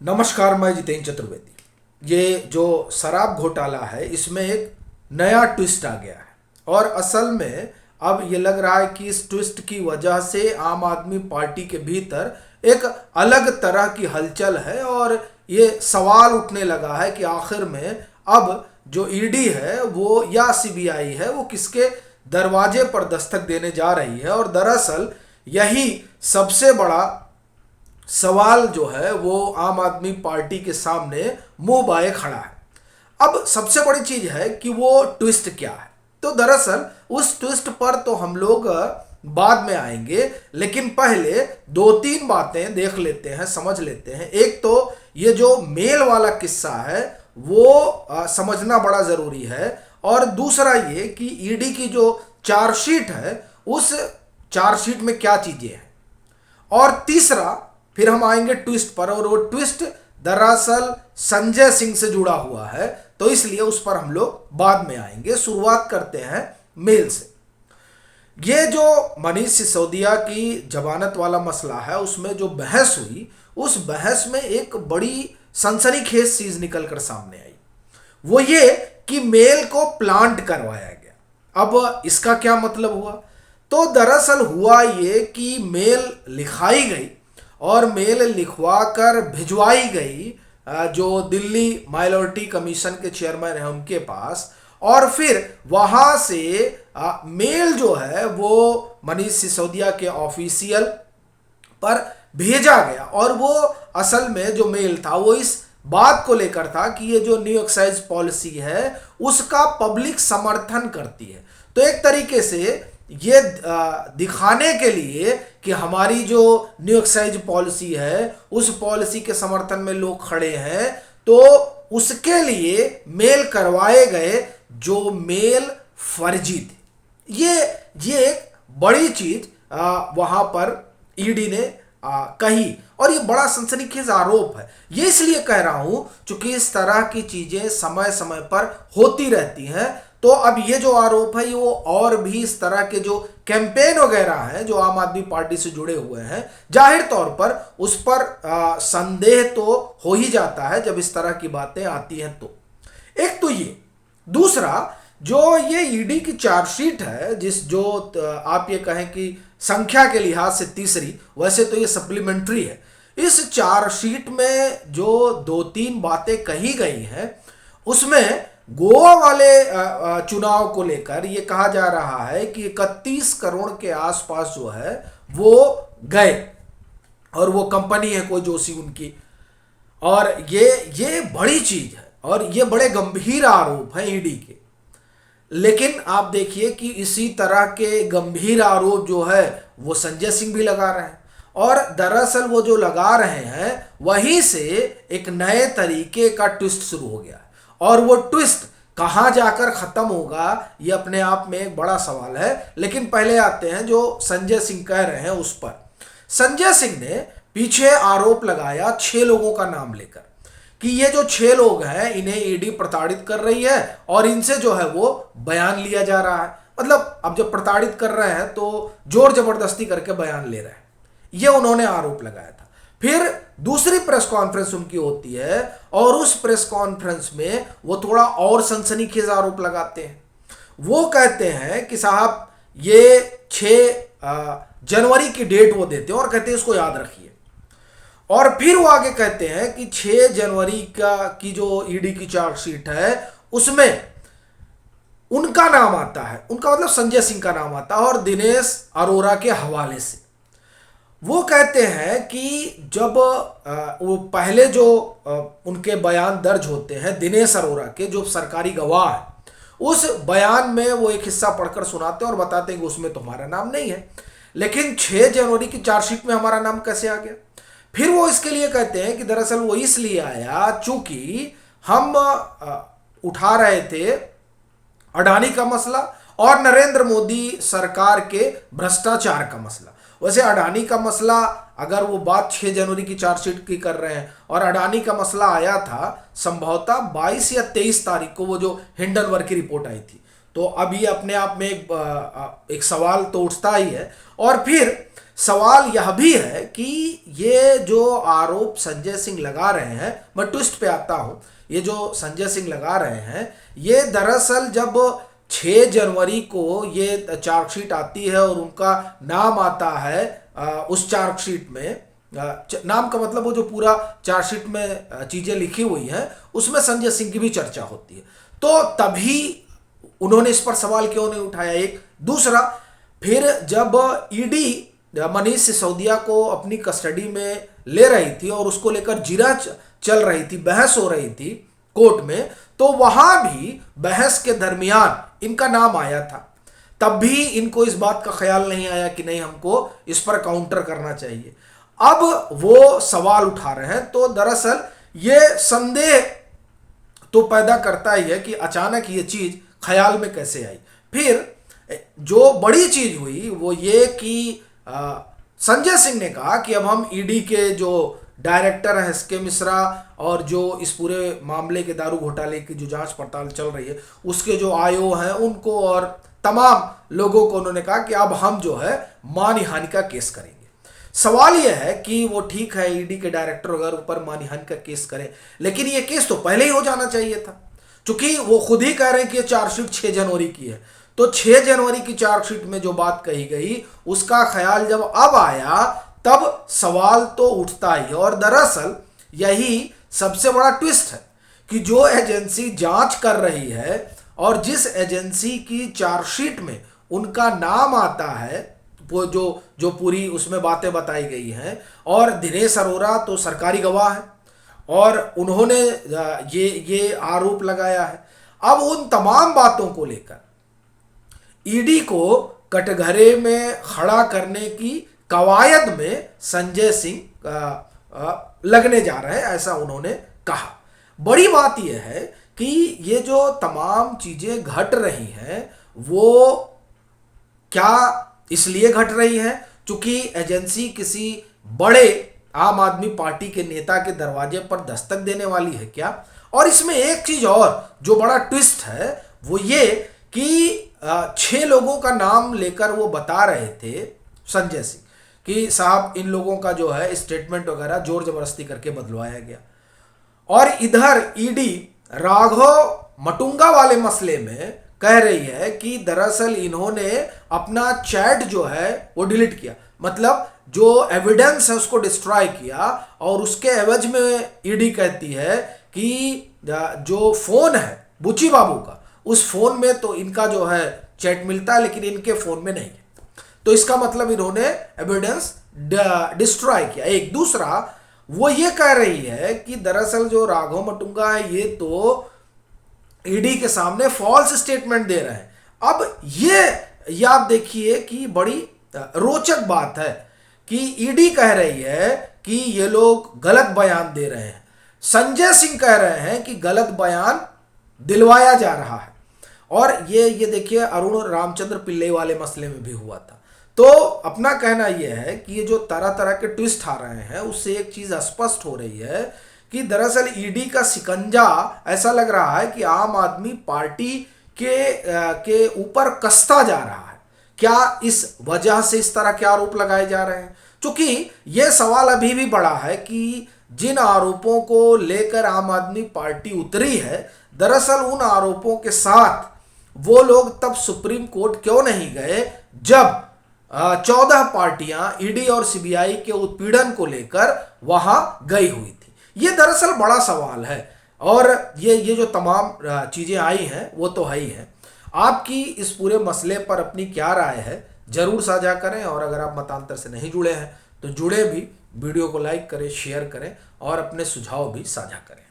नमस्कार, मैं जितेंद्र चतुर्वेदी। ये जो शराब घोटाला है इसमें एक नया ट्विस्ट आ गया है और असल में अब ये लग रहा है कि इस ट्विस्ट की वजह से आम आदमी पार्टी के भीतर एक अलग तरह की हलचल है और ये सवाल उठने लगा है कि आखिर में अब जो ईडी है वो या सीबीआई है वो किसके दरवाजे पर दस्तक देने जा रही है। और दरअसल यही सबसे बड़ा सवाल जो है वो आम आदमी पार्टी के सामने मुंह बाए खड़ा है। अब सबसे बड़ी चीज है कि वो ट्विस्ट क्या है। तो दरअसल उस ट्विस्ट पर तो हम लोग बाद में आएंगे, लेकिन पहले दो तीन बातें देख लेते हैं, समझ लेते हैं। एक तो ये जो मेल वाला किस्सा है वो समझना बड़ा जरूरी है, और दूसरा ये कि ईडी की जो चार्जशीट है उस चार्जशीट में क्या चीजें हैं, और तीसरा फिर हम आएंगे ट्विस्ट पर, और वो ट्विस्ट दरअसल संजय सिंह से जुड़ा हुआ है, तो इसलिए उस पर हम लोग बाद में आएंगे। शुरुआत करते हैं मेल से। ये जो मनीष सिसोदिया की जमानत वाला मसला है उसमें जो बहस हुई, उस बहस में एक बड़ी सनसनीखेज चीज निकल कर सामने आई। वो ये कि मेल को प्लांट करवाया गया। अब इसका क्या मतलब हुआ? तो दरअसल हुआ ये कि मेल लिखाई गई और मेल लिखवा कर भिजवाई गई जो दिल्ली माइनॉरिटी कमीशन के चेयरमैन हैं उनके पास, और फिर वहां से मेल जो है वो मनीष सिसोदिया के ऑफिशियल पर भेजा गया। और वो असल में जो मेल था वो इस बात को लेकर था कि ये जो न्यू एक्साइज पॉलिसी है उसका पब्लिक समर्थन करती है। तो एक तरीके से ये दिखाने के लिए कि हमारी जो न्यू एक्साइज पॉलिसी है उस पॉलिसी के समर्थन में लोग खड़े हैं, तो उसके लिए मेल करवाए गए जो मेल फर्जी थे। ये एक बड़ी चीज वहां पर ईडी ने कही, और ये बड़ा सनसनीखेज आरोप है। ये इसलिए कह रहा हूं क्योंकि इस तरह की चीजें समय समय पर होती रहती हैं। तो अब ये जो आरोप है ये वो और भी इस तरह के जो कैंपेन वगैरह हैं जो आम आदमी पार्टी से जुड़े हुए हैं, जाहिर तौर पर उस पर संदेह तो हो ही जाता है जब इस तरह की बातें आती हैं। तो एक तो ये, दूसरा जो ये ईडी की चार्जशीट है, जिस जो आप ये कहें कि संख्या के लिहाज से तीसरी, वैसे तो ये सप्लीमेंट्री है। इस चार्जशीट में जो दो तीन बातें कही गई हैं उसमें गोवा वाले चुनाव को लेकर ये कहा जा रहा है कि 31 करोड़ के आसपास जो है वो गए, और वो कंपनी है कोई जोशी उनकी। और ये बड़ी चीज है और ये बड़े गंभीर आरोप हैं ईडी के। लेकिन आप देखिए कि इसी तरह के गंभीर आरोप जो है वो संजय सिंह भी लगा रहे हैं, और दरअसल वो जो लगा रहे हैं वहीं से एक नए तरीके का ट्विस्ट शुरू हो गया है। और वो ट्विस्ट कहां जाकर खत्म होगा ये अपने आप में एक बड़ा सवाल है। लेकिन पहले आते हैं जो संजय सिंह कह रहे हैं उस पर। संजय सिंह ने पीछे आरोप लगाया 6 लोगों का नाम लेकर कि ये जो 6 लोग हैं इन्हें ईडी प्रताड़ित कर रही है और इनसे जो है वो बयान लिया जा रहा है। मतलब अब जब प्रताड़ित कर रहे हैं तो जोर जबरदस्ती करके बयान ले रहे हैं, ये उन्होंने आरोप लगाया था। फिर दूसरी प्रेस कॉन्फ्रेंस उनकी होती है और उस प्रेस कॉन्फ्रेंस में वो थोड़ा और सनसनीखेज आरोप लगाते हैं। वो कहते हैं कि साहब ये 6 जनवरी की डेट वो देते हैं और कहते हैं इसको याद रखिए। और फिर वो आगे कहते हैं कि 6 जनवरी की जो ईडी की चार्जशीट है उसमें उनका नाम आता है, उनका मतलब संजय सिंह का नाम आता है, और दिनेश अरोड़ा के हवाले से। वो कहते हैं कि जब वो पहले जो उनके बयान दर्ज होते हैं दिनेश अरोड़ा के, जो सरकारी गवाह है, उस बयान में वो एक हिस्सा पढ़कर सुनाते हैं और बताते हैं कि उसमें तो हमारा नाम नहीं है, लेकिन 6 जनवरी की चार्जशीट में हमारा नाम कैसे आ गया। फिर वो इसके लिए कहते हैं कि दरअसल वो इसलिए आया चूंकि हम उठा रहे थे अडानी का मसला और नरेंद्र मोदी सरकार के भ्रष्टाचार का मसला। वैसे अडानी का मसला, अगर वो बात 6 जनवरी की चार्जशीट की कर रहे हैं, और अडानी का मसला आया था संभवतः 22 या 23 तारीख को, वो जो हिंडनबर्ग की रिपोर्ट आई थी। तो अब ये अपने आप में एक सवाल तो उठता ही है। और फिर सवाल यह भी है कि ये जो आरोप संजय सिंह लगा रहे हैं, मैं ट्विस्ट पे आता हूं, ये जो संजय सिंह लगा रहे हैं ये दरअसल जब 6 जनवरी को ये चार्जशीट आती है और उनका नाम आता है उस चार्जशीट में, नाम का मतलब वो जो पूरा चार्जशीट में चीजें लिखी हुई हैं उसमें संजय सिंह की भी चर्चा होती है, तो तभी उन्होंने इस पर सवाल क्यों नहीं उठाया। एक दूसरा, फिर जब ईडी मनीष सिसोदिया को अपनी कस्टडी में ले रही थी और उसको लेकर जिरा चल रही थी, बहस हो रही थी कोर्ट में, तो वहां भी बहस के दरमियान इनका नाम आया था, तब भी इनको इस बात का ख्याल नहीं आया कि नहीं हमको इस पर काउंटर करना चाहिए। अब वो सवाल उठा रहे हैं, तो दरअसल ये संदेह तो पैदा करता ही है कि अचानक ये चीज ख्याल में कैसे आई। फिर जो बड़ी चीज हुई वो ये कि संजय सिंह ने कहा कि अब हम ईडी के जो डायरेक्टर हैं एस के मिश्रा और जो इस पूरे मामले के दारू घोटाले की जो जांच पड़ताल चल रही है उसके जो आईओ हैं उनको और तमाम लोगों को उन्होंने कहा कि अब हम जो है मानहानि का केस करेंगे। सवाल यह है कि वो ठीक है ईडी के डायरेक्टर वगैरह ऊपर मानहानि का केस करें, लेकिन ये केस तो पहले ही हो जाना चाहिए था, क्योंकि वो खुद ही कह रहे हैं कि ये चार्जशीट 6 जनवरी की है, तो 6 जनवरी की चार्जशीट में जो बात कही गई उसका ख्याल जब अब आया तब सवाल तो उठता ही। और दरअसल यही सबसे बड़ा ट्विस्ट है कि जो एजेंसी जांच कर रही है और जिस एजेंसी की चार्जशीट में उनका नाम आता है, वो जो पूरी उसमें बातें बताई गई हैं, और दिनेश अरोड़ा तो सरकारी गवाह है और उन्होंने ये आरोप लगाया है। अब उन तमाम बातों को लेकर ईडी को कटघरे में खड़ा करने की कवायद में संजय सिंह लगने जा रहे हैं, ऐसा उन्होंने कहा। बड़ी बात यह है कि ये जो तमाम चीजें घट रही हैं वो क्या इसलिए घट रही है क्योंकि एजेंसी किसी बड़े आम आदमी पार्टी के नेता के दरवाजे पर दस्तक देने वाली है क्या? और इसमें एक चीज और जो बड़ा ट्विस्ट है वो ये कि 6 लोगों का नाम लेकर वो बता रहे थे संजय सिंह कि साहब इन लोगों का जो है स्टेटमेंट वगैरह जोर जबरदस्ती करके बदलवाया गया, और इधर ईडी राघव मटुंगा वाले मसले में कह रही है कि दरअसल इन्होंने अपना चैट जो है वो डिलीट किया, मतलब जो एविडेंस है उसको डिस्ट्रॉय किया, और उसके एवज में ईडी कहती है कि जो फोन है बुची बाबू का उस फोन में तो इनका जो है चैट मिलता है लेकिन इनके फोन में नहीं है, तो इसका मतलब इन्होंने एविडेंस डिस्ट्रॉय किया। एक दूसरा वो ये कह रही है कि दरअसल जो राघव मटुंगा है ये तो ईडी के सामने फॉल्स स्टेटमेंट दे रहे हैं। अब ये आप देखिए कि बड़ी रोचक बात है कि ईडी कह रही है कि ये लोग गलत बयान दे रहे हैं, संजय सिंह कह रहे हैं कि गलत बयान दिलवाया जा रहा है, और ये देखिए अरुण रामचंद्र पिल्ले वाले मसले में भी हुआ था। तो अपना कहना यह है कि ये जो तरह तरह के ट्विस्ट आ रहे हैं उससे एक चीज स्पष्ट हो रही है कि दरअसल ईडी का शिकंजा ऐसा लग रहा है कि आम आदमी पार्टी के ऊपर कसता जा रहा है। क्या इस वजह से इस तरह के आरोप लगाए जा रहे हैं? क्योंकि यह सवाल अभी भी बड़ा है कि जिन आरोपों को लेकर आम आदमी पार्टी उतरी है, दरअसल उन आरोपों के साथ वो लोग तब सुप्रीम कोर्ट क्यों नहीं गए जब 14 पार्टियां ईडी और सीबीआई के उत्पीड़न को लेकर वहां गई हुई थी। ये दरअसल बड़ा सवाल है, और ये जो तमाम चीजें आई हैं वो तो है ही है। आपकी इस पूरे मसले पर अपनी क्या राय है जरूर साझा करें, और अगर आप मतांतर से नहीं जुड़े हैं तो जुड़े भी, वीडियो को लाइक करें, शेयर करें और अपने सुझाव भी साझा करें।